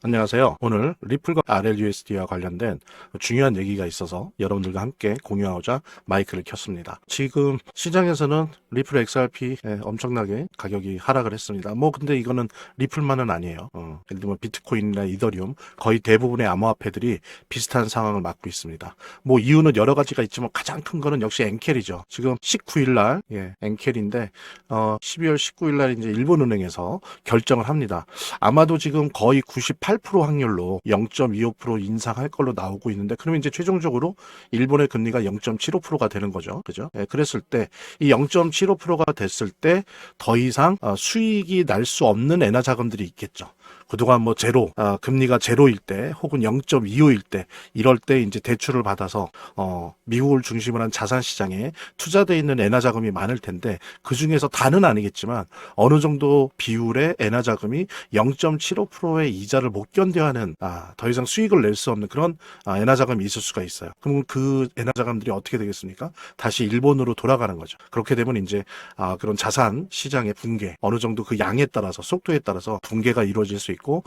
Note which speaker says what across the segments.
Speaker 1: 안녕하세요. 오늘 리플과 RLUSD와 관련된 중요한 얘기가 있어서 여러분들과 함께 공유하고자 마이크를 켰습니다. 지금 시장에서는 리플 XRP 엄청나게 가격이 하락을 했습니다. 근데 이거는 리플만은 아니에요. 예를 들면 비트코인이나 이더리움 거의 대부분의 암호화폐들이 비슷한 상황을 맞고 있습니다. 이유는 여러 가지가 있지만 가장 큰 거는 역시 엔켈이죠. 지금 19일 날 엔켈인데 12월 19일 날 이제 일본은행에서 결정을 합니다. 아마도 지금 거의 98% 확률로 0.25% 인상할 걸로 나오고 있는데, 그러면 이제 최종적으로 일본의 금리가 0.75%가 되는 거죠. 그죠? 그랬을 때 이 0.75%가 됐을 때 더 이상 수익이 날 수 없는 엔화 자금들이 있겠죠. 그동안 제로, 금리가 제로일 때 혹은 0.25일 때 이럴 때 이제 대출을 받아서 미국을 중심으로 한 자산 시장에 투자되어 있는 엔화 자금이 많을 텐데, 그 중에서 다는 아니겠지만 어느 정도 비율의 엔화 자금이 0.75%의 이자를 못 견뎌야 하는 더 이상 수익을 낼 수 없는 그런 엔화 자금이 있을 수가 있어요. 그럼 그 엔화 자금들이 어떻게 되겠습니까? 다시 일본으로 돌아가는 거죠. 그렇게 되면 이제 그런 자산 시장의 붕괴, 어느 정도 그 양에 따라서 속도에 따라서 붕괴가 이루어질 수 있고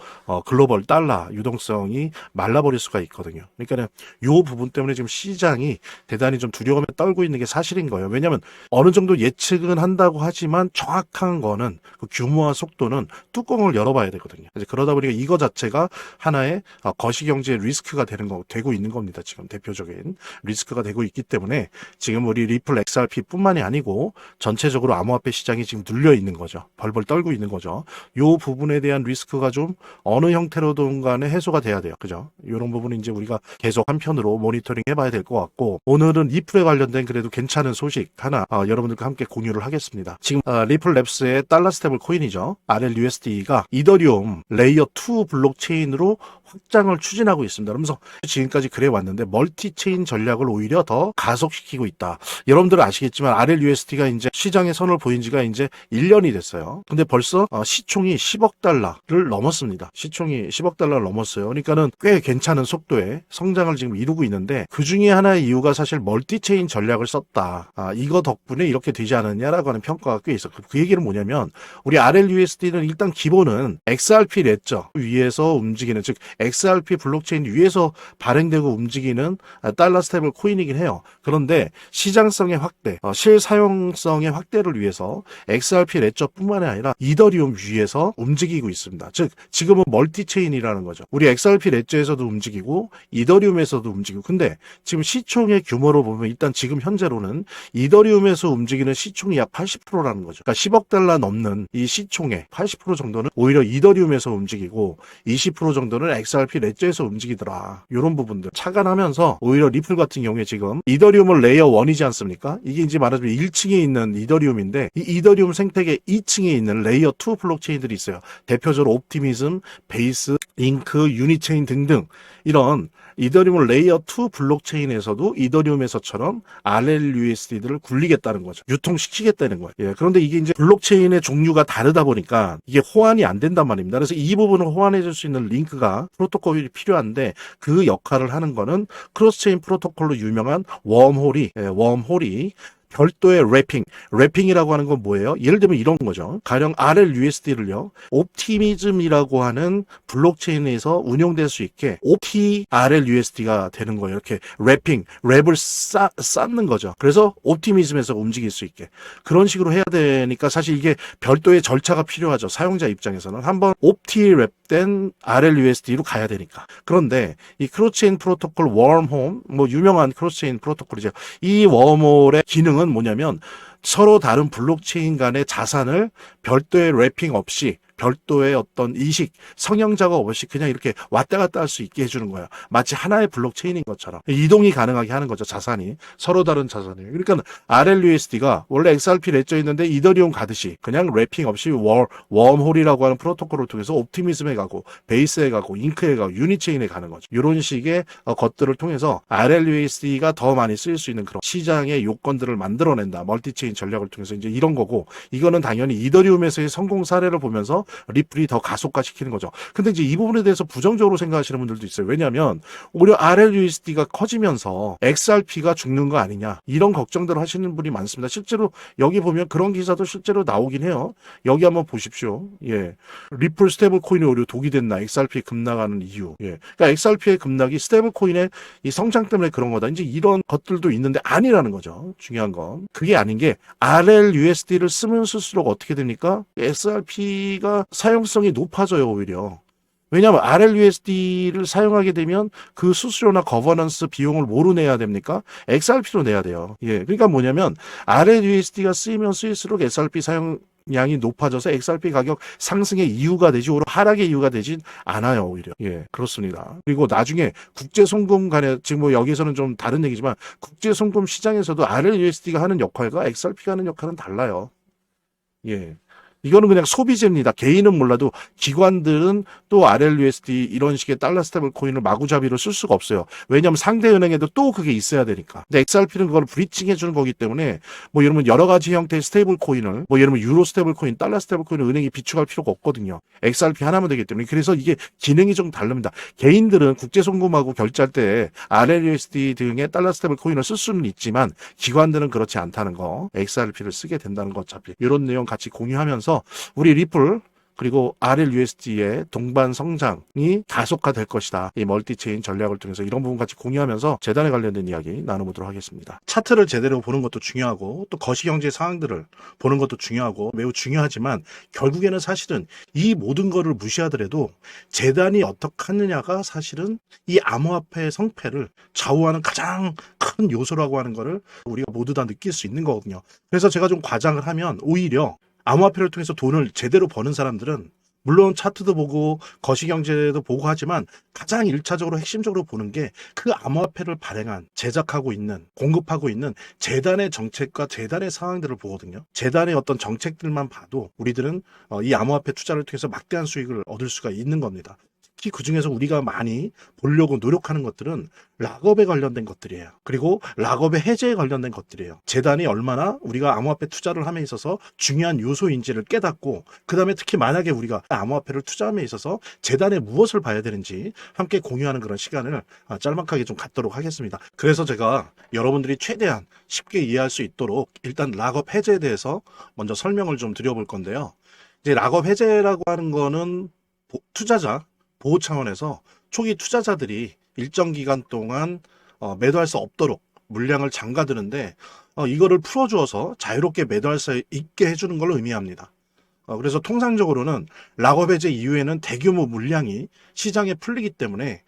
Speaker 1: 글로벌 달러 유동성이 말라버릴 수가 있거든요. 그러니까 이 부분 때문에 지금 시장이 대단히 좀 두려움에 떨고 있는 게 사실인 거예요. 왜냐하면 어느 정도 예측은 한다고 하지만 정확한 거는 그 규모와 속도는 뚜껑을 열어봐야 되거든요. 이제 그러다 보니까 이거 자체가 하나의 거시경제의 리스크가 되고 있는 겁니다. 지금 대표적인 리스크가 되고 있기 때문에 지금 우리 리플 XRP뿐만이 아니고 전체적으로 암호화폐 시장이 지금 눌려 있는 거죠. 벌벌 떨고 있는 거죠. 이 부분에 대한 리스크가 좀 어느 형태로든 간에 해소가 돼야 돼요. 그죠? 이런 부분은 이제 우리가 계속 한편으로 모니터링 해봐야 될 것 같고, 오늘은 리플에 관련된 그래도 괜찮은 소식 하나 여러분들과 함께 공유를 하겠습니다. 지금 리플 랩스의 달러 스테이블 코인이죠. RLUSD가 이더리움 레이어 2 블록체인으로 확장을 추진하고 있습니다. 그러면서 지금까지 그래 왔는데 멀티체인 전략을 오히려 더 가속시키고 있다. 여러분들은 아시겠지만 RLUSD가 이제 시장에 선을 보인 지가 이제 1년이 됐어요. 근데 벌써 시총이 10억 달러를 넘었습니다. 시총이 10억 달러를 넘었어요. 그러니까는 꽤 괜찮은 속도의 성장을 지금 이루고 있는데, 그 중에 하나의 이유가 사실 멀티체인 전략을 썼다. 이거 덕분에 이렇게 되지 않았냐라고 하는 평가가 꽤 있었고, 그 얘기는 뭐냐면 우리 RLUSD는 일단 기본은 XRP 레저 위에서 움직이는, 즉 XRP 블록체인 위에서 발행되고 움직이는 달러 스테이블 코인이긴 해요. 그런데 시장성의 확대, 실사용성의 확대를 위해서 XRP 레저뿐만 아니라 이더리움 위에서 움직이고 있습니다. 즉 지금은 멀티체인이라는 거죠. 우리 XRP 레저에서도 움직이고 이더리움에서도 움직이고, 근데 지금 시총의 규모로 보면 일단 지금 현재로는 이더리움에서 움직이는 시총이 약 80%라는 거죠. 그러니까 10억 달러 넘는 이 시총의 80% 정도는 오히려 이더리움에서 움직이고 20% 정도는 XRP 레저에서 움직이더라. 이런 부분들 착안하면서 오히려 리플 같은 경우에 지금 이더리움은 레이어 1이지 않습니까? 이게 이제 말하자면 1층에 있는 이더리움인데, 이 이더리움 생태계 2층에 있는 레이어 2 블록체인들이 있어요. 대표적으로 옵티미즘, 베이스, 잉크, 유니체인 등등 이런 이더리움 레이어 2 블록체인에서도 이더리움에서처럼 RLUSD들을 굴리겠다는 거죠. 유통시키겠다는 거예요. 그런데 이게 이제 블록체인의 종류가 다르다 보니까 이게 호환이 안 된단 말입니다. 그래서 이 부분을 호환해 줄 수 있는 링크가 프로토콜이 필요한데, 그 역할을 하는 거는 크로스체인 프로토콜로 유명한 웜홀이 별도의 래핑이라고 하는 건 뭐예요? 예를 들면 이런 거죠. 가령 RLUSD를요, 옵티미즘이라고 하는 블록체인에서 운용될 수 있게 RLUSD가 되는 거예요. 이렇게 랩을 쌓는 거죠. 그래서 옵티미즘에서 움직일 수 있게. 그런 식으로 해야 되니까 사실 이게 별도의 절차가 필요하죠. 사용자 입장에서는 한번 옵티랩된 RLUSD로 가야 되니까. 그런데 이 크로스체인 프로토콜 웜홀, 유명한 크로스체인 프로토콜이죠. 이 웜홀의 기능은 뭐냐면 서로 다른 블록체인 간의 자산을 별도의 래핑 없이, 별도의 어떤 이식, 성형 작업 없이 그냥 이렇게 왔다 갔다 할 수 있게 해주는 거야. 마치 하나의 블록체인인 것처럼 이동이 가능하게 하는 거죠. 자산이 서로 다른 자산이. 그러니까 RLUSD가 원래 XRP 레저 있는데 이더리움 가듯이 그냥 래핑 없이 웜홀이라고 하는 프로토콜을 통해서 옵티미즘에 가고 베이스에 가고 잉크에 가고 유니체인에 가는 거죠. 이런 식의 것들을 통해서 RLUSD가 더 많이 쓰일 수 있는 그런 시장의 요건들을 만들어낸다. 멀티체인 전략을 통해서 이제 이런 거고, 이거는 당연히 이더리움에서의 성공 사례를 보면서 리플이 더 가속화시키는 거죠. 근데 이제 이 부분에 대해서 부정적으로 생각하시는 분들도 있어요. 왜냐하면 오히려 RLUSD가 커지면서 XRP가 죽는 거 아니냐 이런 걱정들을 하시는 분이 많습니다. 실제로 여기 보면 그런 기사도 실제로 나오긴 해요. 여기 한번 보십시오. 예, 리플 스테이블 코인이 오히려 독이 됐나 XRP 급락하는 이유. 예, 그러니까 XRP의 급락이 스테이블 코인의 이 성장 때문에 그런 거다. 이제 이런 것들도 있는데 아니라는 거죠. 중요한 건 그게 아닌 게 RLUSD를 쓰면 쓸수록 어떻게 됩니까? XRP가 사용성이 높아져요. 오히려. 왜냐하면 RLUSD를 사용하게 되면 그 수수료나 거버넌스 비용을 뭐로 내야 됩니까? XRP로 내야 돼요. 예, 그러니까 뭐냐면 RLUSD가 쓰이면 쓰일수록 XRP 사용량이 높아져서 XRP 가격 상승의 이유가 되지 오히려 하락의 이유가 되진 않아요. 오히려. 예, 그렇습니다. 그리고 나중에 국제송금 간에 지금 뭐 여기서는 좀 다른 얘기지만 국제송금 시장에서도 RLUSD가 하는 역할과 XRP가 하는 역할은 달라요. 예. 이거는 그냥 소비재입니다. 개인은 몰라도 기관들은 또 RLUSD 이런 식의 달러 스테이블 코인을 마구잡이로 쓸 수가 없어요. 왜냐하면 상대 은행에도 또 그게 있어야 되니까. 근데 XRP는 그걸 브리칭 해주는 거기 때문에 뭐 여러분 여러 가지 형태의 스테이블 코인을 뭐 여러분 유로 스테이블 코인, 달러 스테이블 코인을 은행이 비축할 필요가 없거든요. XRP 하나면 되기 때문에. 그래서 이게 기능이 좀 다릅니다. 개인들은 국제송금하고 결제할 때 RLUSD 등의 달러 스테이블 코인을 쓸 수는 있지만 기관들은 그렇지 않다는 거. XRP를 쓰게 된다는 거 어차피. 이런 내용 같이 공유하면서 우리 리플 그리고 RLUSD의 동반 성장이 가속화될 것이다. 이 멀티체인 전략을 통해서 이런 부분 같이 공유하면서 재단에 관련된 이야기 나눠보도록 하겠습니다. 차트를 제대로 보는 것도 중요하고 또 거시경제 상황들을 보는 것도 중요하고 매우 중요하지만 결국에는 사실은 이 모든 거를 무시하더라도 재단이 어떻게 하느냐가 사실은 이 암호화폐의 성패를 좌우하는 가장 큰 요소라고 하는 거를 우리가 모두 다 느낄 수 있는 거거든요. 그래서 제가 좀 과장을 하면 오히려 암호화폐를 통해서 돈을 제대로 버는 사람들은 물론 차트도 보고 거시경제도 보고 하지만 가장 1차적으로 핵심적으로 보는 게 그 암호화폐를 발행한 제작하고 있는 공급하고 있는 재단의 정책과 재단의 상황들을 보거든요. 재단의 어떤 정책들만 봐도 우리들은 이 암호화폐 투자를 통해서 막대한 수익을 얻을 수가 있는 겁니다. 특히 그중에서 우리가 많이 보려고 노력하는 것들은 락업에 관련된 것들이에요. 그리고 락업의 해제에 관련된 것들이에요. 재단이 얼마나 우리가 암호화폐 투자를 함에 있어서 중요한 요소인지를 깨닫고 그 다음에 특히 만약에 우리가 암호화폐를 투자함에 있어서 재단에 무엇을 봐야 되는지 함께 공유하는 그런 시간을 짤막하게 좀 갖도록 하겠습니다. 그래서 제가 여러분들이 최대한 쉽게 이해할 수 있도록 일단 락업 해제에 대해서 먼저 설명을 좀 드려볼 건데요. 이제 락업 해제라고 하는 거는 투자자 보호 차원에서 초기 투자자들이 일정 기간 동안 매도할 수 없도록 물량을 잠가두는데 이거를 풀어주어서 자유롭게 매도할 수 있게 해주는 걸 의미합니다. 그래서 통상적으로는 락업 해제 이후에는 대규모 물량이 시장에 풀리기 때문에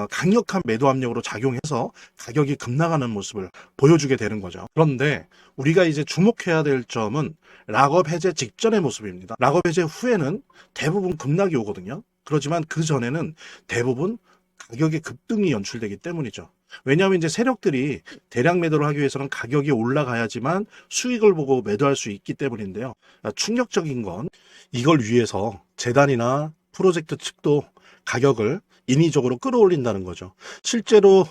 Speaker 1: 강력한 매도 압력으로 작용해서 가격이 급락하는 모습을 보여주게 되는 거죠. 그런데 우리가 이제 주목해야 될 점은 락업 해제 직전의 모습입니다. 락업 해제 후에는 대부분 급락이 오거든요. 그렇지만 그 전에는 대부분 가격의 급등이 연출되기 때문이죠. 왜냐하면 이제 세력들이 대량 매도를 하기 위해서는 가격이 올라가야지만 수익을 보고 매도할 수 있기 때문인데요. 충격적인 건 이걸 위해서 재단이나 프로젝트 측도 가격을 인위적으로 끌어올린다는 거죠. 실제로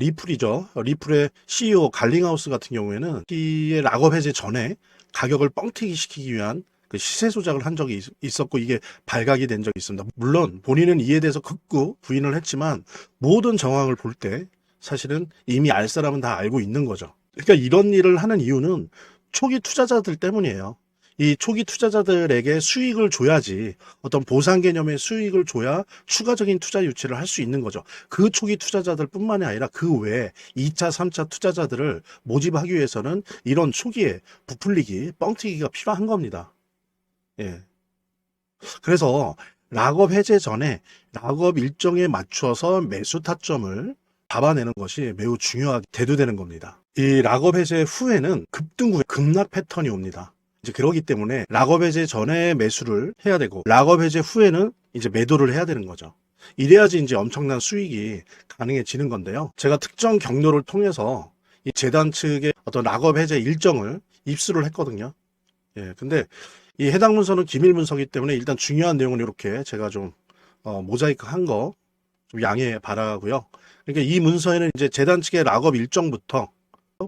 Speaker 1: 리플이죠. 리플의 CEO 갈링하우스 같은 경우에는 이 락업 해제 전에 가격을 뻥튀기 시키기 위한 그 시세 조작을 한 적이 있었고 이게 발각이 된 적이 있습니다. 물론 본인은 이에 대해서 극구 부인을 했지만 모든 정황을 볼 때 사실은 이미 알 사람은 다 알고 있는 거죠. 그러니까 이런 일을 하는 이유는 초기 투자자들 때문이에요. 이 초기 투자자들에게 수익을 줘야지 어떤 보상 개념의 수익을 줘야 추가적인 투자 유치를 할 수 있는 거죠. 그 초기 투자자들 뿐만이 아니라 그 외에 2차, 3차 투자자들을 모집하기 위해서는 이런 초기에 부풀리기, 뻥튀기가 필요한 겁니다. 예. 그래서 락업 해제 전에 락업 일정에 맞춰서 매수 타점을 잡아내는 것이 매우 중요하게 대두되는 겁니다. 이 락업 해제 후에는 급등 후에 급락 패턴이 옵니다. 이제 그러기 때문에 락업 해제 전에 매수를 해야 되고 락업 해제 후에는 이제 매도를 해야 되는 거죠. 이래야지 이제 엄청난 수익이 가능해지는 건데요. 제가 특정 경로를 통해서 이 재단 측의 어떤 락업 해제 일정을 입수를 했거든요. 예, 근데 이 해당 문서는 기밀 문서이기 때문에 일단 중요한 내용은 이렇게 제가 좀 모자이크 한 거 좀 양해 바라고요. 그러니까 이 문서에는 이제 재단 측의 락업 일정부터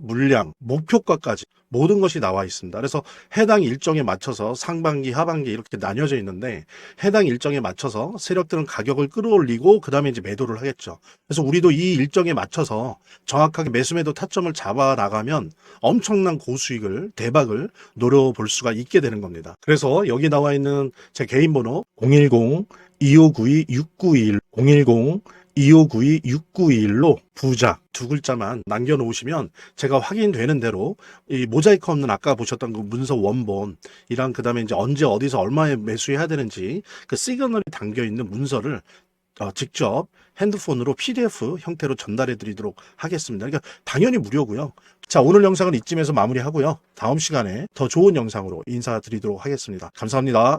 Speaker 1: 물량, 목표가까지 모든 것이 나와 있습니다. 그래서 해당 일정에 맞춰서 상반기, 하반기 이렇게 나뉘어져 있는데 해당 일정에 맞춰서 세력들은 가격을 끌어올리고 그 다음에 이제 매도를 하겠죠. 그래서 우리도 이 일정에 맞춰서 정확하게 매수매도 타점을 잡아 나가면 엄청난 고수익을, 대박을 노려볼 수가 있게 되는 겁니다. 그래서 여기 나와 있는 제 개인 번호 010-2592-6921, 010-2592-6921로 부자 두 글자만 남겨놓으시면 제가 확인되는 대로 이 모자이크 없는 아까 보셨던 그 문서 원본이랑 그 다음에 이제 언제 어디서 얼마에 매수해야 되는지 그 시그널이 담겨 있는 문서를 직접 핸드폰으로 PDF 형태로 전달해 드리도록 하겠습니다. 그러니까 당연히 무료고요. 자, 오늘 영상은 이쯤에서 마무리하고요. 다음 시간에 더 좋은 영상으로 인사드리도록 하겠습니다. 감사합니다.